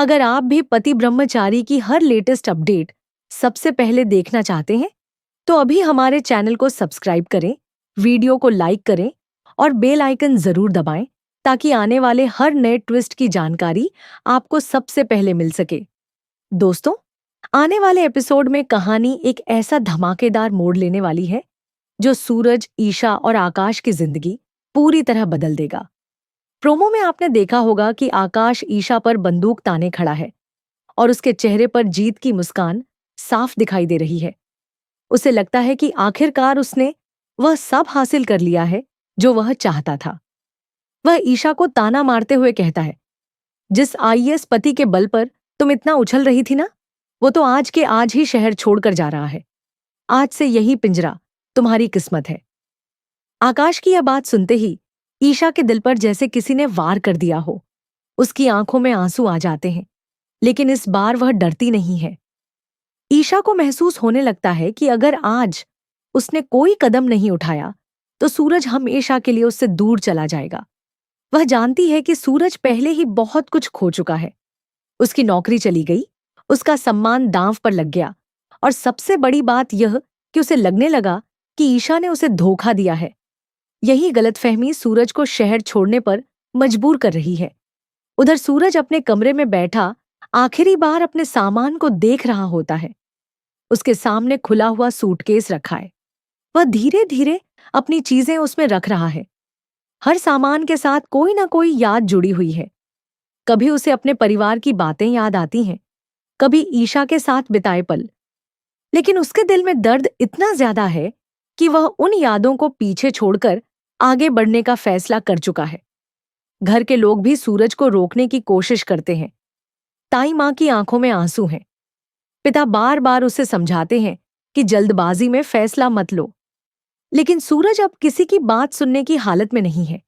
अगर आप भी पति ब्रह्मचारी की हर लेटेस्ट अपडेट सबसे पहले देखना चाहते हैं, तो अभी हमारे चैनल को सब्सक्राइब करें, वीडियो को लाइक करें और बेल आइकन जरूर दबाएं ताकि आने वाले हर नए ट्विस्ट की जानकारी आपको सबसे पहले मिल सके। दोस्तों, आने वाले एपिसोड में कहानी एक ऐसा धमाकेदार मोड़ लेने वाली है जो सूरज, ईशा और आकाश की जिंदगी पूरी तरह बदल देगा। प्रोमो में आपने देखा होगा कि आकाश ईशा पर बंदूक ताने खड़ा है और उसके चेहरे पर जीत की मुस्कान साफ दिखाई दे रही है। उसे लगता है कि आखिरकार उसने वह सब हासिल कर लिया है जो वह चाहता था। वह ईशा को ताना मारते हुए कहता है, जिस आईएएस पति के बल पर तुम इतना उछल रही थी ना, वो तो आज के आज ही शहर छोड़कर जा रहा है। आज से यही पिंजरा तुम्हारी किस्मत है। आकाश की यह बात सुनते ही ईशा के दिल पर जैसे किसी ने वार कर दिया हो। उसकी आंखों में आंसू आ जाते हैं, लेकिन इस बार वह डरती नहीं है। ईशा को महसूस होने लगता है कि अगर आज उसने कोई कदम नहीं उठाया तो सूरज हमेशा के लिए उससे दूर चला जाएगा। वह जानती है कि सूरज पहले ही बहुत कुछ खो चुका है। उसकी नौकरी चली गई, उसका सम्मान दांव पर लग गया और सबसे बड़ी बात यह कि उसे लगने लगा कि ईशा ने उसे धोखा दिया है। यही गलतफहमी सूरज को शहर छोड़ने पर मजबूर कर रही है। उधर सूरज अपने कमरे में बैठा आखिरी बार अपने सामान को देख रहा होता है। उसके सामने खुला हुआ सूटकेस रखा है। वह धीरे धीरे अपनी चीजें उसमें रख रहा है। हर सामान के साथ कोई ना कोई याद जुड़ी हुई है। कभी उसे अपने परिवार की बातें याद आती हैं, कभी ईशा के साथ बिताए पल। लेकिन उसके दिल में दर्द इतना ज्यादा है कि वह उन यादों को पीछे छोड़कर आगे बढ़ने का फैसला कर चुका है। घर के लोग भी सूरज को रोकने की कोशिश करते हैं। ताई माँ की आंखों में आंसू हैं। पिता बार बार उसे समझाते हैं कि जल्दबाजी में फैसला मत लो। लेकिन सूरज अब किसी की बात सुनने की हालत में नहीं है।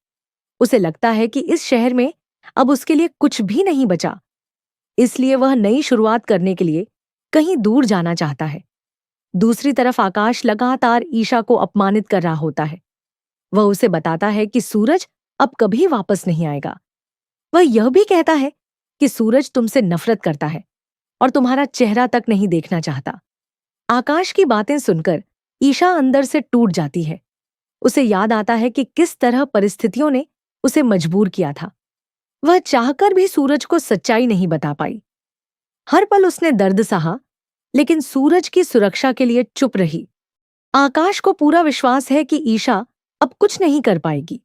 उसे लगता है कि इस शहर में अब उसके लिए कुछ भी नहीं बचा। इसलिए वह नई शुरुआत करने के लिए कहीं दूर जाना चाहता है। दूसरी तरफ आकाश लगातार ईशा को अपमानित कर रहा होता है। वह उसे बताता है कि सूरज अब कभी वापस नहीं आएगा। वह यह भी कहता है कि सूरज तुमसे नफरत करता है और तुम्हारा चेहरा तक नहीं देखना चाहता। आकाश की बातें सुनकर ईशा अंदर से टूट जाती है। उसे याद आता है कि किस तरह परिस्थितियों ने उसे मजबूर किया था। वह चाहकर भी सूरज को सच्चाई नहीं बता पाई। हर पल उसने दर्द सहा, लेकिन सूरज की सुरक्षा के लिए चुप रही। आकाश को पूरा विश्वास है कि ईशा अब कुछ नहीं कर पाएगी,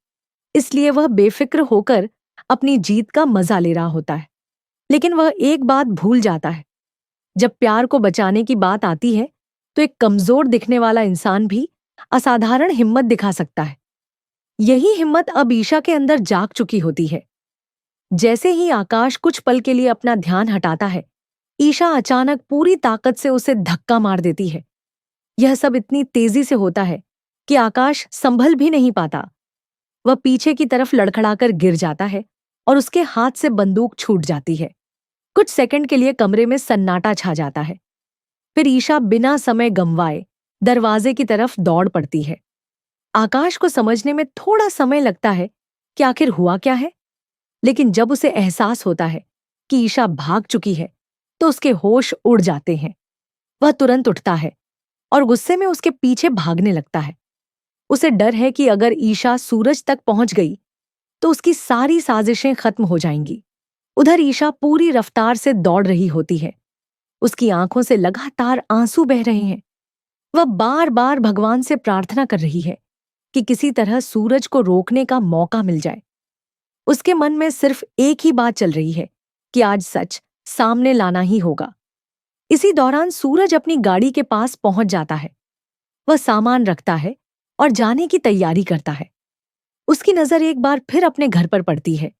इसलिए वह बेफिक्र होकर अपनी जीत का मजा ले रहा होता है। लेकिन वह एक बात भूल जाता है, जब प्यार को बचाने की बात आती है तो एक कमजोर दिखने वाला इंसान भी असाधारण हिम्मत दिखा सकता है। यही हिम्मत अब ईशा के अंदर जाग चुकी होती है। जैसे ही आकाश कुछ पल के लिए अपना ध्यान हटाता है, ईशा अचानक पूरी ताकत से उसे धक्का मार देती है। यह सब इतनी तेजी से होता है कि आकाश संभल भी नहीं पाता। वह पीछे की तरफ लड़खड़ाकर गिर जाता है और उसके हाथ से बंदूक छूट जाती है। कुछ सेकंड के लिए कमरे में सन्नाटा छा जाता है। फिर ईशा बिना समय गंवाए दरवाजे की तरफ दौड़ पड़ती है। आकाश को समझने में थोड़ा समय लगता है कि आखिर हुआ क्या है, लेकिन जब उसे एहसास होता है कि ईशा भाग चुकी है तो उसके होश उड़ जाते हैं। वह तुरंत उठता है और गुस्से में उसके पीछे भागने लगता है। उसे डर है कि अगर ईशा सूरज तक पहुंच गई तो उसकी सारी साजिशें खत्म हो जाएंगी। उधर ईशा पूरी रफ्तार से दौड़ रही होती है। उसकी आंखों से लगातार आंसू बह रहे हैं। वह बार बार भगवान से प्रार्थना कर रही है कि किसी तरह सूरज को रोकने का मौका मिल जाए। उसके मन में सिर्फ एक ही बात चल रही है कि आज सच सामने लाना ही होगा। इसी दौरान सूरज अपनी गाड़ी के पास पहुंच जाता है। वह सामान रखता है और जाने की तैयारी करता है। उसकी नजर एक बार फिर अपने घर पर पड़ती है।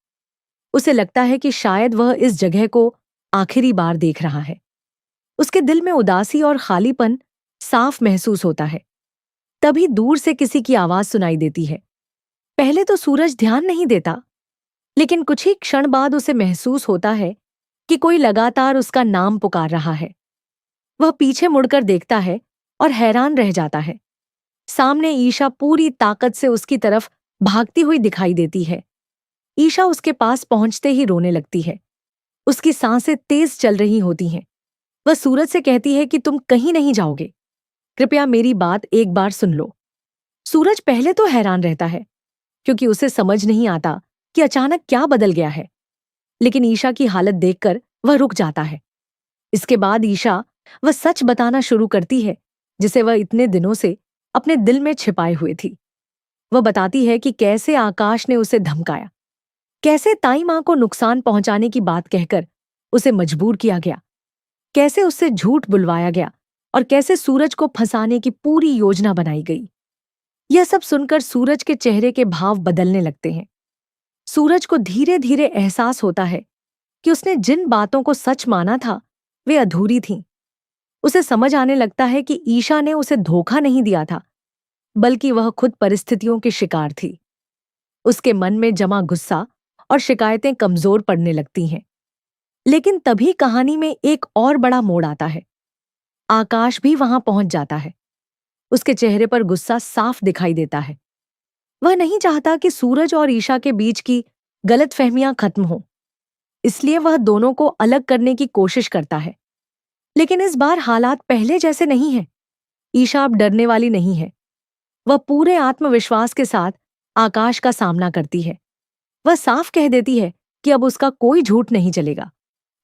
उसे लगता है कि शायद वह इस जगह को आखिरी बार देख रहा है। उसके दिल में उदासी और खालीपन साफ महसूस होता है। तभी दूर से किसी की आवाज सुनाई देती है। पहले तो सूरज ध्यान नहीं देता, लेकिन कुछ ही क्षण बाद उसे महसूस होता है कि कोई लगातार उसका नाम पुकार रहा है। वह पीछे मुड़कर देखता है और हैरान रह जाता है। सामने ईशा पूरी ताकत से उसकी तरफ भागती हुई दिखाई देती है। ईशा उसके पास पहुंचते ही रोने लगती है। उसकी सांसें तेज चल रही होती हैं। वह सूरज से कहती है कि तुम कहीं नहीं जाओगे, कृपया मेरी बात एक बार सुन लो। सूरज पहले तो हैरान रहता है, क्योंकि उसे समझ नहीं आता कि अचानक क्या बदल गया है। लेकिन ईशा की हालत देखकर वह रुक जाता है। इसके बाद ईशा वह सच बताना शुरू करती है जिसे वह इतने दिनों से अपने दिल में छिपाए हुए थी। वह बताती है कि कैसे आकाश ने उसे धमकाया, कैसे ताई मां को नुकसान पहुंचाने की बात कहकर उसे मजबूर किया गया, कैसे उससे झूठ बुलवाया गया और कैसे सूरज को फंसाने की पूरी योजना बनाई गई। यह सब सुनकर सूरज के चेहरे के भाव बदलने लगते हैं। सूरज को धीरे धीरे एहसास होता है कि उसने जिन बातों को सच माना था वे अधूरी थीं। उसे समझ आने लगता है कि ईशा ने उसे धोखा नहीं दिया था, बल्कि वह खुद परिस्थितियों की शिकार थी। उसके मन में जमा गुस्सा और शिकायतें कमजोर पड़ने लगती हैं। लेकिन तभी कहानी में एक और बड़ा मोड़ आता है। आकाश भी वहां पहुंच जाता है। उसके चेहरे पर गुस्सा साफ दिखाई देता है। वह नहीं चाहता कि सूरज और ईशा के बीच की गलतफहमियां खत्म हो, इसलिए वह दोनों को अलग करने की कोशिश करता है। लेकिन इस बार हालात पहले जैसे नहीं हैं। ईशा अब डरने वाली नहीं है। वह पूरे आत्मविश्वास के साथ आकाश का सामना करती है। वह साफ कह देती है कि अब उसका कोई झूठ नहीं चलेगा।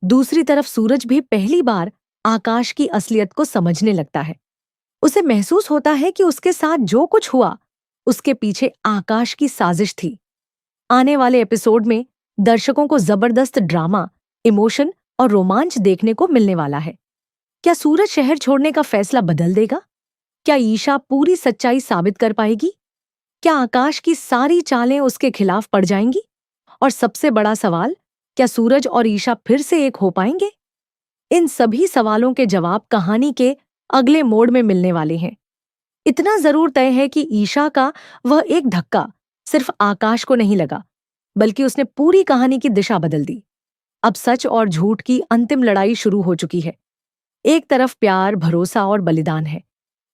दूसरी तरफ सूरज भी पहली बार आकाश की असलियत को समझने लगता है। उसे महसूस होता है कि उसके साथ जो कुछ हुआ उसके पीछे आकाश की साजिश थी। आने वाले एपिसोड में दर्शकों को जबरदस्त ड्रामा, इमोशन और रोमांच देखने को मिलने वाला है। क्या सूरज शहर छोड़ने का फैसला बदल देगा? क्या ईशा पूरी सच्चाई साबित कर पाएगी? क्या आकाश की सारी चालें उसके खिलाफ पड़ जाएंगी? और सबसे बड़ा सवाल, क्या सूरज और ईशा फिर से एक हो पाएंगे? इन सभी सवालों के जवाब कहानी के अगले मोड़ में मिलने वाले हैं। इतना जरूर तय है कि ईशा का वह एक धक्का सिर्फ आकाश को नहीं लगा, बल्कि उसने पूरी कहानी की दिशा बदल दी। अब सच और झूठ की अंतिम लड़ाई शुरू हो चुकी है। एक तरफ प्यार, भरोसा और बलिदान है,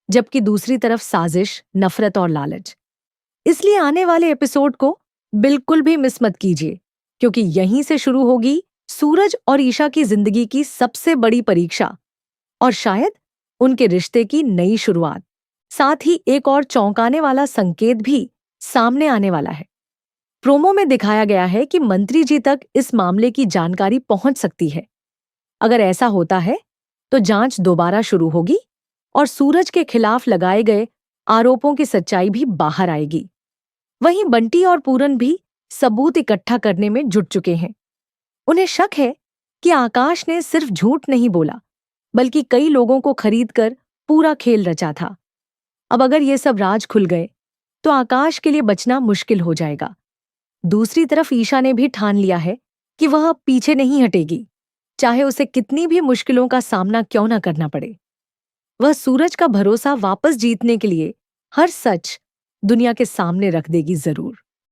जबकि दूसरी तरफ साजिश, नफरत और लालच। इसलिए आने वाले एपिसोड को बिल्कुल भी मिस मत कीजिए, क्योंकि यहीं से शुरू होगी सूरज और ईशा की जिंदगी की सबसे बड़ी परीक्षा और शायद उनके रिश्ते की नई शुरुआत। साथ ही एक और चौंकाने वाला संकेत भी सामने आने वाला है। प्रोमो में दिखाया गया है कि मंत्री जी तक इस मामले की जानकारी पहुंच सकती है। अगर ऐसा होता है तो जांच दोबारा शुरू होगी और सूरज के खिलाफ लगाए गए आरोपों की सच्चाई भी बाहर आएगी। वहीं बंटी और पूरन भी सबूत इकट्ठा करने में जुट चुके हैं। उन्हें शक है कि आकाश ने सिर्फ झूठ नहीं बोला, बल्कि कई लोगों को खरीदकर पूरा खेल रचा था। अब अगर ये सब राज खुल गए तो आकाश के लिए बचना मुश्किल हो जाएगा। दूसरी तरफ ईशा ने भी ठान लिया है कि वह अब पीछे नहीं हटेगी, चाहे उसे कितनी भी मुश्किलों का सामना क्यों न करना पड़े। वह सूरज का भरोसा वापस जीतने के लिए हर सच दुनिया के सामने रख देगी जरूर।